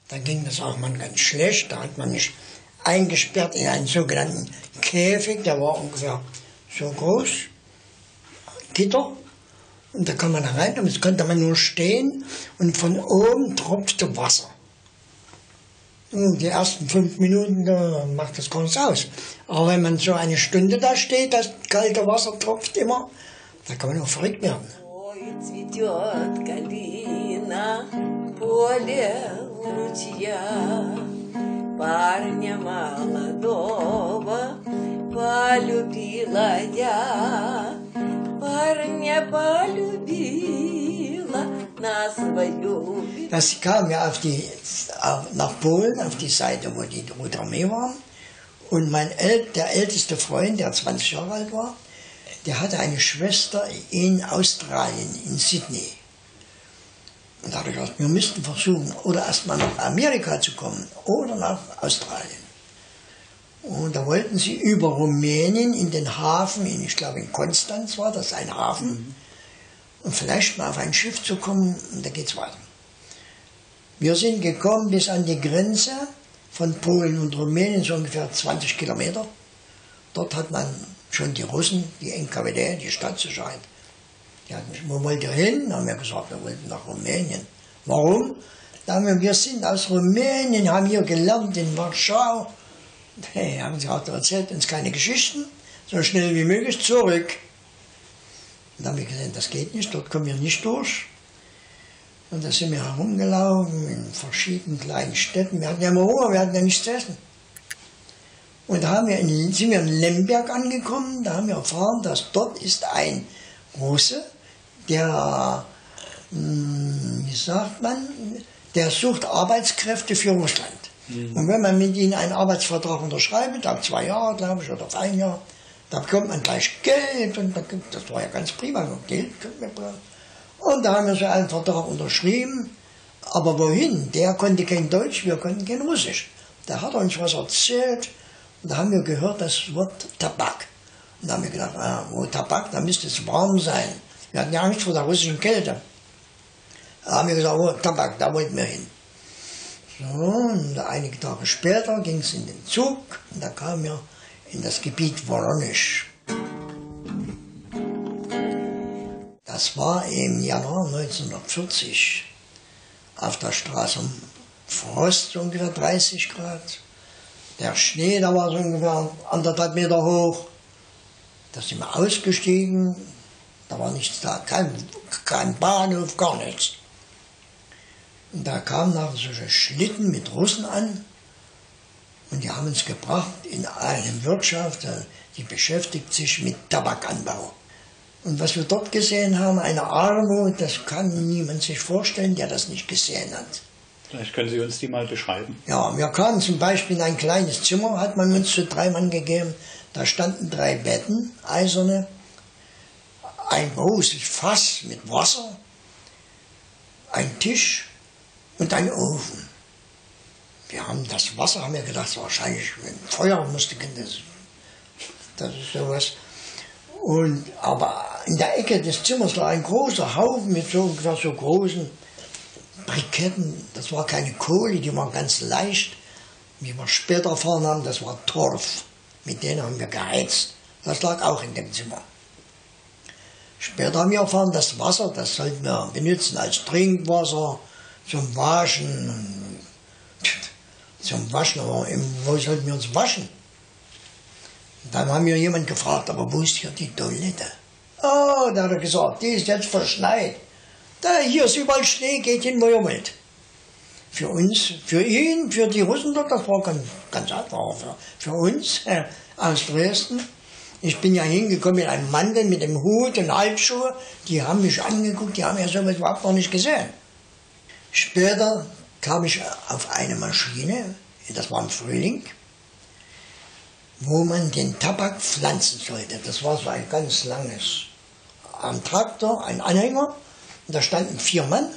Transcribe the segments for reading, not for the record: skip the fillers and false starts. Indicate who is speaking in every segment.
Speaker 1: Dann ging das auch mal ganz schlecht. Da hat man mich eingesperrt in einen sogenannten Käfig, der war ungefähr so groß, Gitter. Und da kann man rein, und jetzt konnte man nur stehen und von oben tropfte Wasser. Und die ersten 5 Minuten, da macht das gar nichts aus. Aber wenn man so eine Stunde da steht, das kalte Wasser tropft immer, da kann man auch verrückt werden.
Speaker 2: Цветет калина, поле ручья, парня молодого полюбила я, парня полюбила на свою.
Speaker 1: Das kam ja nach Polen, auf die Seite, wo die Rote Armee war. Und der älteste Freund, der 20 Jahre alt war, der hatte eine Schwester in Australien, in Sydney. Und da habe ich gedacht, wir müssten versuchen, oder erstmal nach Amerika zu kommen, oder nach Australien. Und da wollten sie über Rumänien in den Hafen, ich glaube in Konstanz war das ein Hafen, und vielleicht mal auf ein Schiff zu kommen, und da geht's weiter. Wir sind gekommen bis an die Grenze von Polen und Rumänien, so ungefähr 20 Kilometer. Dort hat man schon die Russen, die NKWD, die Staatssicherheit, die hatten mich, wo wollt ihr hin? Da haben wir gesagt, wir wollten nach Rumänien. Warum? Da haben wir sind aus Rumänien, haben hier gelernt in Warschau. Hey, haben sie gesagt, erzählt uns keine Geschichten, so schnell wie möglich zurück. Und dann haben wir gesehen, das geht nicht, dort kommen wir nicht durch. Und da sind wir herumgelaufen in verschiedenen kleinen Städten. Wir hatten ja immer Hunger, wir hatten ja nichts zu essen. Und da sind wir in Lemberg angekommen, da haben wir erfahren, dass dort ist ein Russe, der, wie sagt man, der sucht Arbeitskräfte für Russland. Und wenn man mit ihnen einen Arbeitsvertrag unterschreibt, ab 2 Jahre, glaube ich, oder auf 1 Jahr, da bekommt man gleich Geld, und das war ja ganz prima, Geld. Und da haben wir so einen Vertrag unterschrieben, aber wohin? Der konnte kein Deutsch, wir konnten kein Russisch. Da hat er uns was erzählt, und da haben wir gehört das Wort Tabak. Und da haben wir gedacht, wo Tabak, da müsste es warm sein. Wir hatten ja Angst vor der russischen Kälte. Da haben wir gesagt, oh, Tabak, da wollten wir hin. So, und einige Tage später ging es in den Zug, und da kamen wir in das Gebiet Woronezh. Das war im Januar 1940 auf der Straße Frost, ungefähr 30 Grad. Der Schnee, da war so ungefähr 1,5 Meter hoch. Da sind wir ausgestiegen, da war nichts da, kein Bahnhof, gar nichts. Und da kamen nachher solche Schlitten mit Russen an, und die haben uns gebracht in eine Wirtschaft, die beschäftigt sich mit Tabakanbau. Und was wir dort gesehen haben, eine Armut, das kann niemand sich vorstellen, der das nicht gesehen hat.
Speaker 3: Vielleicht können Sie uns die mal beschreiben.
Speaker 1: Ja, wir kamen zum Beispiel in ein kleines Zimmer, hat man uns zu 3 Mann gegeben. Da standen 3 Betten, eiserne, ein großes Fass mit Wasser, ein Tisch und ein Ofen. Wir haben das Wasser, haben wir gedacht, wahrscheinlich ein Feuer musste, das ist sowas. Aber in der Ecke des Zimmers war ein großer Haufen mit so großen Briketten. Das war keine Kohle, die waren ganz leicht. Wie wir später erfahren haben, das war Torf. Mit denen haben wir geheizt. Das lag auch in dem Zimmer. Später haben wir erfahren, das Wasser, das sollten wir benutzen als Trinkwasser, zum Waschen. Aber wo sollten wir uns waschen? Dann haben wir jemanden gefragt, aber wo ist hier die Toilette? Oh, da hat er gesagt, die ist jetzt verschneit. Da, hier ist überall Schnee, geht hin, wo ihr wollt. Für uns, für ihn, für die Russen dort, das war ganz einfach. Für uns aus Dresden. Ich bin ja hingekommen mit einem Mantel, mit dem Hut und Halbschuhe. Die haben mich angeguckt, die haben ja sowas überhaupt noch nicht gesehen. Später kam ich auf eine Maschine, das war im Frühling, wo man den Tabak pflanzen sollte. Das war so ein ganz langes, am Traktor, ein Anhänger, und da standen 4 Mann,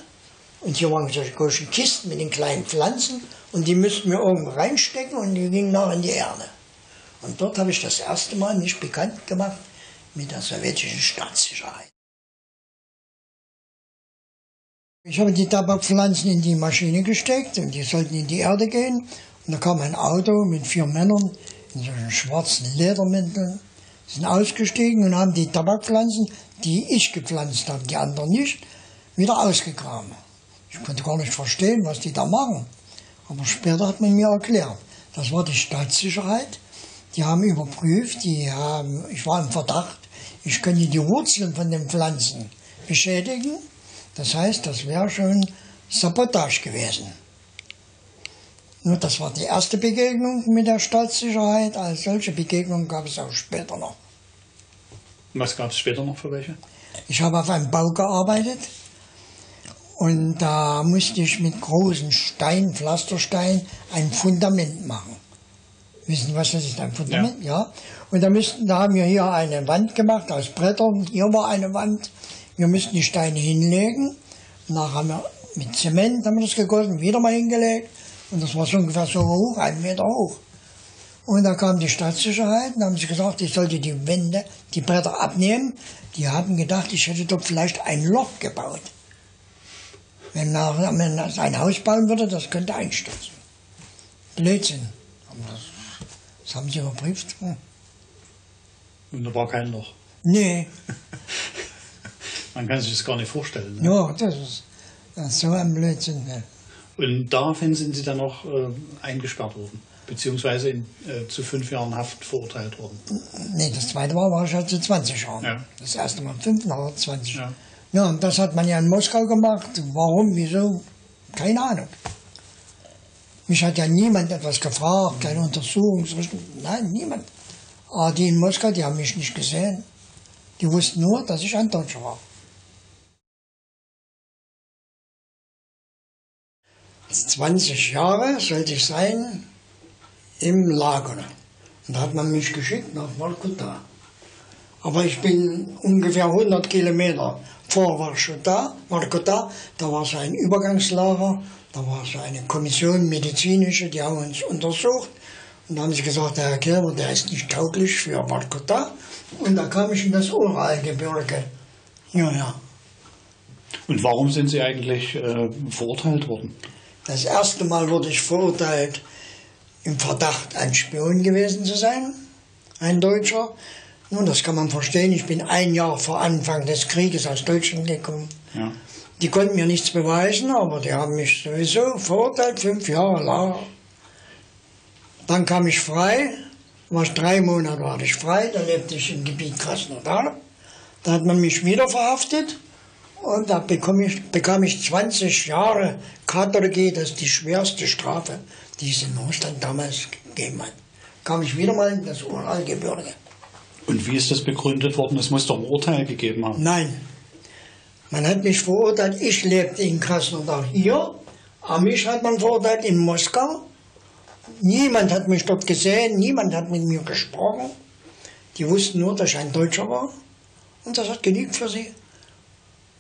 Speaker 1: und hier waren solche großen Kisten mit den kleinen Pflanzen, und die müssten wir irgendwo reinstecken, und die gingen nachher in die Erde. Und dort habe ich das erste Mal mich bekannt gemacht mit der sowjetischen Staatssicherheit. Ich habe die Tabakpflanzen in die Maschine gesteckt und die sollten in die Erde gehen. Und da kam ein Auto mit 4 Männern in solchen schwarzen Ledermänteln, sind ausgestiegen und haben die Tabakpflanzen, die ich gepflanzt habe, die anderen nicht, wieder ausgegraben. Ich konnte gar nicht verstehen, was die da machen. Aber später hat man mir erklärt, das war die Staatssicherheit. Die haben überprüft, ich war im Verdacht, ich könnte die Wurzeln von den Pflanzen beschädigen. Das heißt, das wäre schon Sabotage gewesen. Nur das war die erste Begegnung mit der Staatssicherheit. Als solche Begegnungen gab es auch später noch.
Speaker 3: Was gab es später noch für welche?
Speaker 1: Ich habe auf einem Bau gearbeitet und da musste ich mit großen Steinen, Pflasterstein, ein Fundament machen. Wissen Sie, was das ist, ein Fundament? Ja. Und da haben wir hier eine Wand gemacht aus Brettern. Hier war eine Wand. Wir mussten die Steine hinlegen. Danach haben wir mit Zement haben wir das gegossen, wieder mal hingelegt. Und das war so ungefähr so hoch, 1 Meter hoch. Und da kam die Staatssicherheit und haben sie gesagt, ich sollte die Wände, die Bretter abnehmen. Die haben gedacht, ich hätte dort vielleicht ein Loch gebaut. Wenn man ein Haus bauen würde, das könnte einstürzen. Blödsinn. Aber das haben sie überprüft.
Speaker 3: Und da war kein Loch.
Speaker 1: Nee.
Speaker 3: Man kann sich das gar nicht vorstellen. Ne?
Speaker 1: Ja, das ist so ein Blödsinn. Ne?
Speaker 3: Und daraufhin sind Sie dann noch eingesperrt worden, beziehungsweise zu 5 Jahren Haft verurteilt worden.
Speaker 1: Nee, das zweite Mal war ich halt zu 20 Jahren.
Speaker 3: Ja.
Speaker 1: Das erste Mal 5, nachher 20.
Speaker 3: Ja.
Speaker 1: Ja, und das hat man ja in Moskau gemacht. Warum, wieso? Keine Ahnung. Mich hat ja niemand etwas gefragt, keine Untersuchungsrichtung. Nein, niemand. Aber die in Moskau, die haben mich nicht gesehen. Die wussten nur, dass ich ein Deutscher war. 20 Jahre sollte ich sein im Lager. Und da hat man mich geschickt nach Vorkuta. Aber ich bin ungefähr 100 Kilometer vor Vorkuta. Da war so ein Übergangslager. Da war so eine Kommission medizinische, die haben uns untersucht. Und da haben sie gesagt, der Herr Kerber, der ist nicht tauglich für Vorkuta. Und da kam ich in das Uralgebirge. Ja.
Speaker 3: Und warum sind Sie eigentlich verurteilt worden?
Speaker 1: Das erste Mal wurde ich verurteilt, im Verdacht, ein Spion gewesen zu sein, ein Deutscher. Nun, das kann man verstehen. Ich bin 1 Jahr vor Anfang des Krieges aus Deutschland gekommen. Ja. Die konnten mir nichts beweisen, aber die haben mich sowieso verurteilt, 5 Jahre lang. Dann kam ich frei, 3 Monate war ich frei, da lebte ich im Gebiet Krasnodar. Da hat man mich wieder verhaftet. Und da bekam ich 20 Jahre Katorgi, das ist die schwerste Strafe, die es in Russland damals gegeben hat. Kam ich wieder mal in das Uralgebirge.
Speaker 3: Und wie ist das begründet worden? Es muss doch ein Urteil gegeben haben.
Speaker 1: Nein, man hat mich verurteilt, ich lebte in Krasnodar hier, aber mich hat man verurteilt in Moskau. Niemand hat mich dort gesehen, niemand hat mit mir gesprochen. Die wussten nur, dass ich ein Deutscher war und das hat genügt für sie.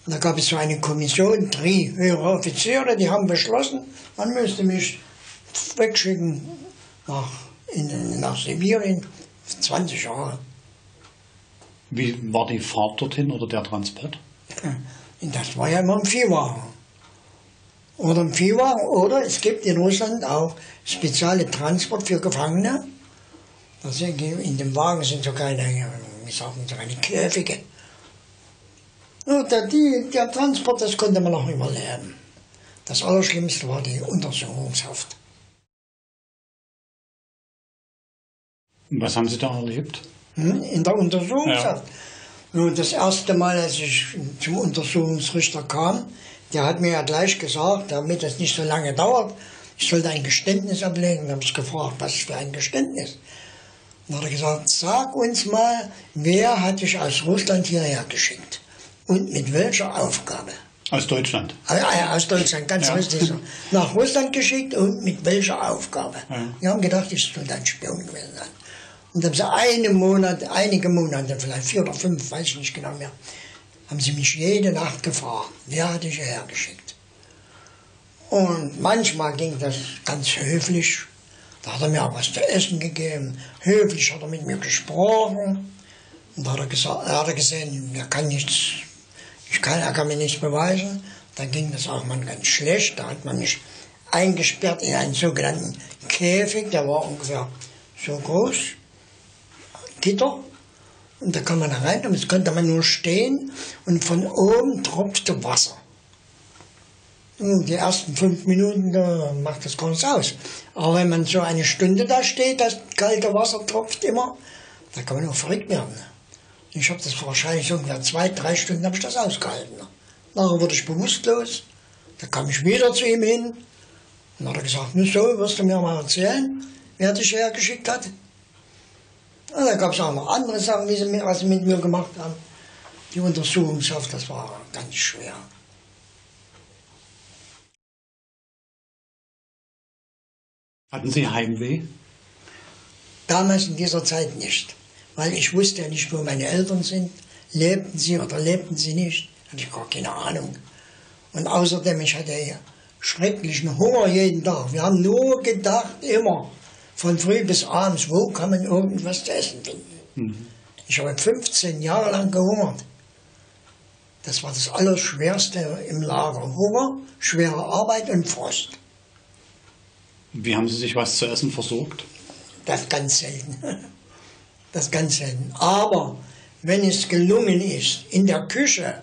Speaker 1: Und da gab es so eine Kommission, 3 höhere Offiziere, die haben beschlossen, man müsste mich wegschicken nach Sibirien, 20 Jahre.
Speaker 3: Wie war die Fahrt dorthin oder der Transport?
Speaker 1: Das war ja immer im Viehwagen. Oder es gibt in Russland auch spezielle Transport für Gefangene. In dem Wagen sind so keine Käfige. Der Transport, das konnte man noch überleben. Das Allerschlimmste war die Untersuchungshaft.
Speaker 3: Und was haben Sie da erlebt?
Speaker 1: In der Untersuchungshaft? Ja. Nun, das erste Mal, als ich zum Untersuchungsrichter kam, der hat mir ja gleich gesagt, damit es nicht so lange dauert, ich sollte ein Geständnis ablegen. Da habe ich gefragt, was für ein Geständnis? Dann hat er gesagt, sag uns mal, wer hat dich aus Russland hierher geschickt? Und mit welcher Aufgabe?
Speaker 3: Aus Deutschland?
Speaker 1: Aus Deutschland, ganz richtig so. Nach Russland geschickt und mit welcher Aufgabe? Ja. Wir haben gedacht, ich sollte ein Spion gewesen sein. Und dann haben sie einige Monate, vielleicht 4 oder 5, weiß ich nicht genau mehr, haben sie mich jede Nacht gefragt, wer hat dich hierher geschickt? Und manchmal ging das ganz höflich. Da hat er mir auch was zu essen gegeben. Höflich hat er mit mir gesprochen. Und da hat er gesehen, er kann mir nichts beweisen. Da ging das auch mal ganz schlecht. Da hat man mich eingesperrt in einen sogenannten Käfig, der war ungefähr so groß, Gitter. Und da kann man rein, und jetzt konnte man nur stehen und von oben tropfte Wasser. Und die ersten 5 Minuten, da macht das gar nichts aus. Aber wenn man so eine Stunde da steht, das kalte Wasser tropft immer, da kann man auch verrückt werden. Ich habe das wahrscheinlich so ungefähr 2, 3 Stunden habe ich das ausgehalten. Nachher wurde ich bewusstlos, da kam ich wieder zu ihm hin und dann hat er gesagt, nun so, wirst du mir mal erzählen, wer dich hergeschickt hat? Und da gab es auch noch andere Sachen, was sie mit mir gemacht haben. Die Untersuchungshaft, das war ganz schwer.
Speaker 3: Hatten Sie Heimweh?
Speaker 1: Damals in dieser Zeit nicht, weil ich wusste ja nicht, wo meine Eltern sind. Lebten sie oder lebten sie nicht, hatte ich gar keine Ahnung. Und außerdem, ich hatte ja schrecklichen Hunger jeden Tag. Wir haben nur gedacht, immer, von früh bis abends, wo kann man irgendwas zu essen finden. Mhm. Ich habe 15 Jahre lang gehungert. Das war das Allerschwerste im Lager. Hunger, schwere Arbeit und Frost.
Speaker 3: Wie haben Sie sich was zu essen versorgt?
Speaker 1: Das ganz selten. Das ganz selten. Aber wenn es gelungen ist, in der Küche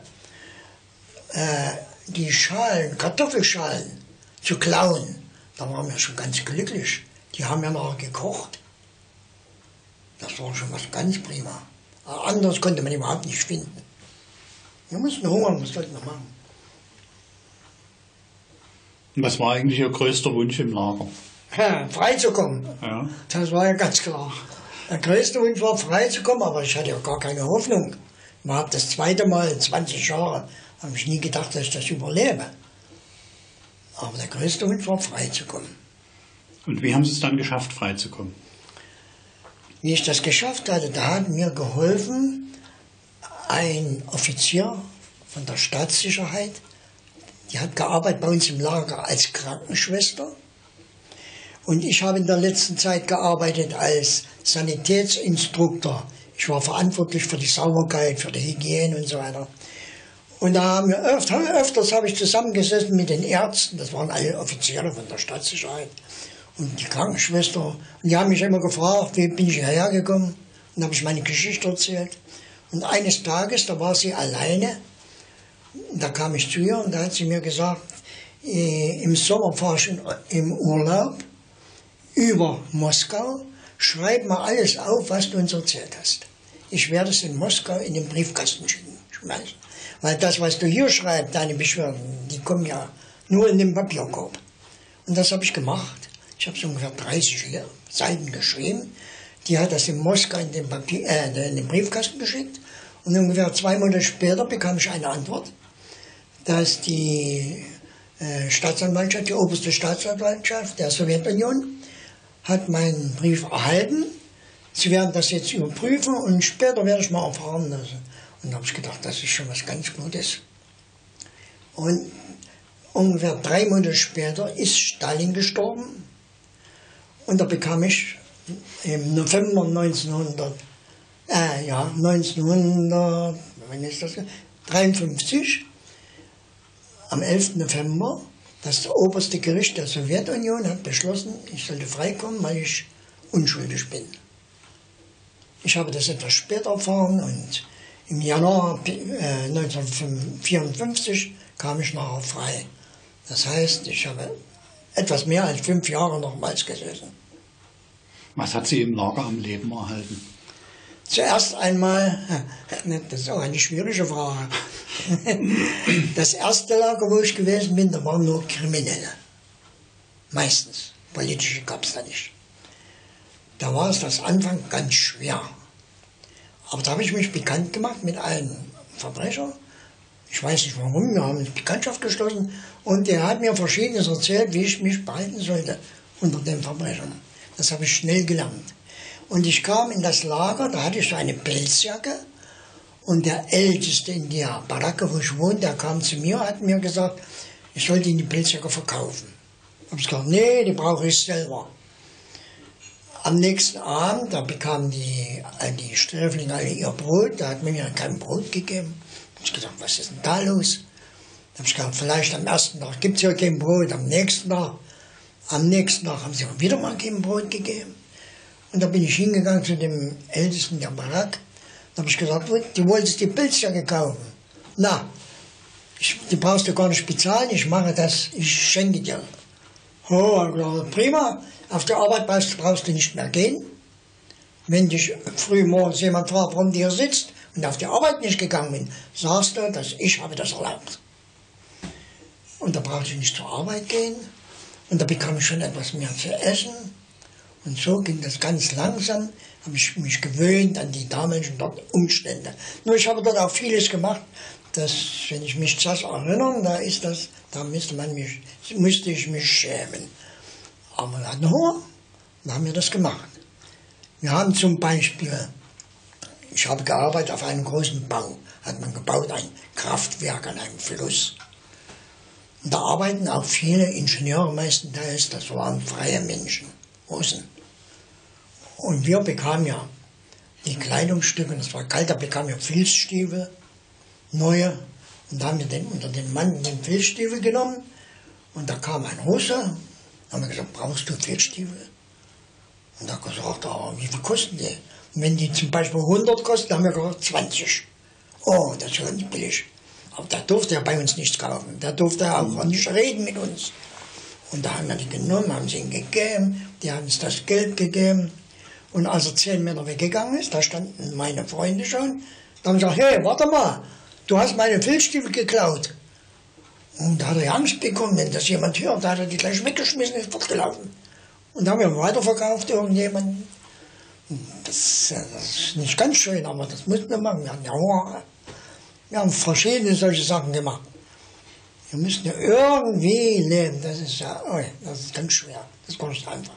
Speaker 1: die Schalen, Kartoffelschalen zu klauen, da waren wir schon ganz glücklich. Die haben ja noch gekocht. Das war schon was ganz prima. Aber anderes konnte man überhaupt nicht finden. Wir mussten hungern, was sollten wir machen?
Speaker 3: Und was war eigentlich Ihr größter Wunsch im Lager?
Speaker 1: Ja, frei zu kommen.
Speaker 3: Ja.
Speaker 1: Das war ja ganz klar. Der größte Wunsch war, frei zu kommen, aber ich hatte ja gar keine Hoffnung. Überhaupt das zweite Mal in 20 Jahren habe ich nie gedacht, dass ich das überlebe. Aber der größte Wunsch war, frei zu kommen.
Speaker 3: Und wie haben Sie es dann geschafft, frei zu kommen?
Speaker 1: Wie ich das geschafft hatte, da hat mir geholfen ein Offizier von der Staatssicherheit. Die hat gearbeitet bei uns im Lager als Krankenschwester. Und ich habe in der letzten Zeit gearbeitet als Sanitätsinstruktor. Ich war verantwortlich für die Sauberkeit, für die Hygiene und so weiter. Und da haben wir öfters habe ich zusammengesessen mit den Ärzten, das waren alle Offiziere von der Staatssicherheit und die Krankenschwester. Und die haben mich immer gefragt, wie bin ich hierher gekommen? Und habe ich meine Geschichte erzählt. Und eines Tages, da war sie alleine, da kam ich zu ihr und da hat sie mir gesagt, im Sommer fahre ich im Urlaub über Moskau, schreib mal alles auf, was du uns erzählt hast. Ich werde es in Moskau in den Briefkasten schmeißen. Weil das, was du hier schreibst, deine Beschwerden, die kommen ja nur in den Papierkorb. Und das habe ich gemacht. Ich habe so ungefähr 30 Seiten geschrieben. Die hat das in Moskau in den Briefkasten geschickt. Und ungefähr 2 Monate später bekam ich eine Antwort, dass die Staatsanwaltschaft, die oberste Staatsanwaltschaft der Sowjetunion, hat meinen Brief erhalten. Sie werden das jetzt überprüfen und später werde ich mal erfahren lassen. Und da habe ich gedacht, das ist schon was ganz Gutes. Und ungefähr 3 Monate später ist Stalin gestorben. Und da bekam ich im November 1953, am 11. November, das oberste Gericht der Sowjetunion hat beschlossen, ich sollte freikommen, weil ich unschuldig bin. Ich habe das etwas später erfahren und im Januar 1954 kam ich nachher frei. Das heißt, ich habe etwas mehr als 5 Jahre nochmals gesessen.
Speaker 3: Was hat Sie im Lager am Leben erhalten?
Speaker 1: Zuerst einmal, das ist auch eine schwierige Frage. Das erste Lager, wo ich gewesen bin, da waren nur Kriminelle. Meistens. Politische gab es da nicht. Da war es das Anfang ganz schwer. Aber da habe ich mich bekannt gemacht mit einem Verbrecher. Ich weiß nicht warum, wir haben eine Bekanntschaft geschlossen. Und der hat mir Verschiedenes erzählt, wie ich mich behalten sollte unter den Verbrechern. Das habe ich schnell gelernt. Und ich kam in das Lager, da hatte ich so eine Pelzjacke. Und der Älteste in der Baracke, wo ich wohnte, der kam zu mir, hat mir gesagt, ich sollte ihm die Pelzjacke verkaufen. Ich habe gesagt, nee, die brauche ich selber. Am nächsten Abend, da bekamen die Sträflinge alle ihr Brot, da hat man mir kein Brot gegeben. Ich habe gesagt, was ist denn da los? habe ich gedacht, vielleicht am ersten Tag gibt es ja kein Brot, am nächsten Tag haben sie mir wieder mal kein Brot gegeben. Und da bin ich hingegangen zu dem Ältesten der Barack. Da habe ich gesagt, du wolltest die Pilzjacke kaufen. Na, die brauchst du gar nicht bezahlen, ich mache das, ich schenke dir. Oh, gesagt, prima, auf der Arbeit brauchst du nicht mehr gehen. Wenn dich früh morgens jemand fragt, warum du hier sitzt und auf die Arbeit nicht gegangen bin, sagst du, dass ich habe das erlaubt. Und da brauchte ich nicht zur Arbeit gehen. Und da bekam ich schon etwas mehr zu essen. Und so ging das ganz langsam, habe ich mich gewöhnt an die damaligen Umstände. Nur ich habe dort auch vieles gemacht, dass, wenn ich mich das erinnere, da müsste ich mich schämen. Aber wir hatten Hunger, dann haben wir das gemacht. Wir haben zum Beispiel, ich habe gearbeitet auf einem großen Bau, hat man gebaut, ein Kraftwerk an einem Fluss. Und da arbeiten auch viele Ingenieure meistenteils, das waren freie Menschen, Russen. Und wir bekamen ja die Kleidungsstücke, das war kalt, da bekamen wir Filzstiefel, neue. Und da haben wir unter den Mann den Filzstiefel genommen. Und da kam ein Russe, da haben wir gesagt, brauchst du Filzstiefel? Und da hat er gesagt, oh, wie viel kosten die? Und wenn die zum Beispiel 100 kosten, haben wir gesagt 20. Oh, das ist ja nicht billig. Aber da durfte er bei uns nichts kaufen. Da durfte er auch nicht reden mit uns. Und da haben wir die genommen, haben sie ihm gegeben, die haben uns das Geld gegeben. Und als er 10 Meter weggegangen ist, da standen meine Freunde schon, da haben sie gesagt, hey, warte mal, du hast meine Filzstiefel geklaut. Und da hat er Angst bekommen, wenn das jemand hört, da hat er die gleich weggeschmissen und ist fortgelaufen. Und da haben wir weiterverkauft irgendjemanden. Das ist nicht ganz schön, aber das mussten wir machen. Wir haben verschiedene solche Sachen gemacht. Wir müssen ja irgendwie leben, das ist ganz schwer, das ist gar nicht einfach.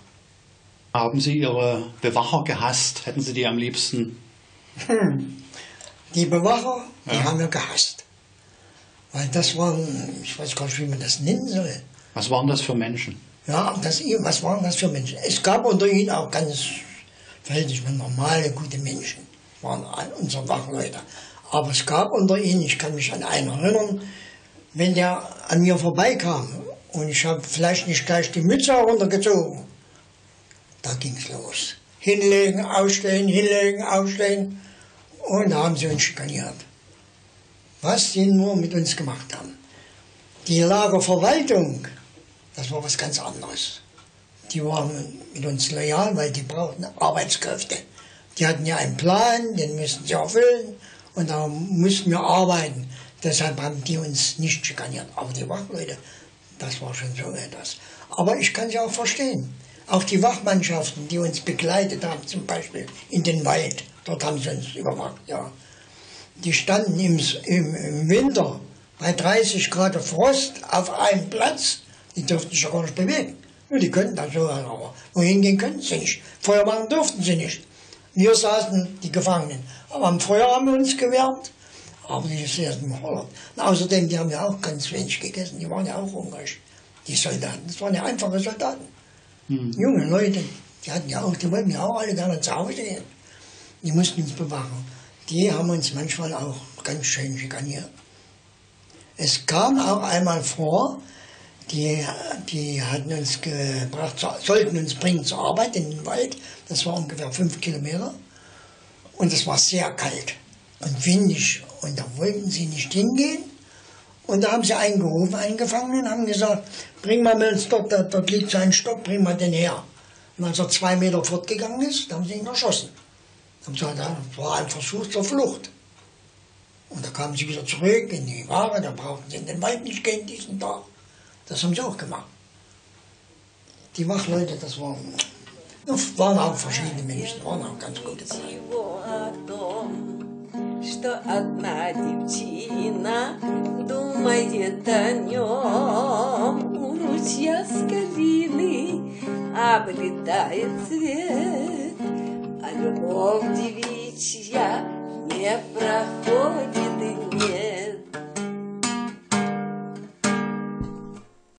Speaker 3: Haben Sie Ihre Bewacher gehasst? Hätten Sie die am liebsten?
Speaker 1: Die Bewacher, die haben wir gehasst. Weil das waren, ich weiß gar nicht, wie man das nennen soll.
Speaker 3: Was waren das für Menschen?
Speaker 1: Ja, was waren das für Menschen? Es gab unter ihnen auch ganz verhältnismäßig normale, gute Menschen. Das waren unsere Wachleute. Aber es gab unter ihnen, ich kann mich an einen erinnern, wenn der an mir vorbeikam und ich habe vielleicht nicht gleich die Mütze heruntergezogen, da ging es los. Hinlegen, ausstehen. Und da haben sie uns schikaniert. Was sie nur mit uns gemacht haben. Die Lagerverwaltung, das war was ganz anderes. Die waren mit uns loyal, weil die brauchten Arbeitskräfte. Die hatten ja einen Plan, den mussten sie erfüllen und da mussten wir arbeiten. Deshalb haben die uns nicht schikaniert. Aber die Wachleute, das war schon so etwas. Aber ich kann sie auch verstehen. Auch die Wachmannschaften, die uns begleitet haben, zum Beispiel in den Wald, dort haben sie uns überwacht, ja. Die standen im Winter bei 30 Grad Frost auf einem Platz, die durften sich ja gar nicht bewegen. Nur die könnten da so, aber wohin gehen könnten sie nicht. Feuer machen durften sie nicht. Wir saßen, die Gefangenen. Aber am Feuer haben wir uns gewehrt, aber die ist erst im Holland. Außerdem, die haben ja auch ganz wenig gegessen, die waren ja auch hungrig, die Soldaten. Das waren ja einfache Soldaten. Junge Leute, die wollten ja auch alle gerne zu Hause gehen. Die mussten uns bewachen. Die haben uns manchmal auch ganz schön schikaniert. Es kam auch einmal vor, die hatten uns gebracht, sollten uns bringen zur Arbeit in den Wald. Das war ungefähr 5 Kilometer. Und es war sehr kalt und windig. Und da wollten sie nicht hingehen. Und da haben sie einen gerufen, einen Gefangenen, haben gesagt, bring mal einen Stock, dort liegt so ein Stock, bring mal den her. Und als er 2 Meter fortgegangen ist, haben sie ihn erschossen. Das war ein Versuch zur Flucht. Und da kamen sie wieder zurück in die Ware, da brauchten sie in den Wald nicht gehen diesen Tag. Das haben sie auch gemacht. Die Wachleute, das waren auch verschiedene Menschen, waren auch ganz gute Zeiten.
Speaker 2: Что одна девчина думает о нем, у ручья с калины облетает цвет, а любовь девичья не проходит.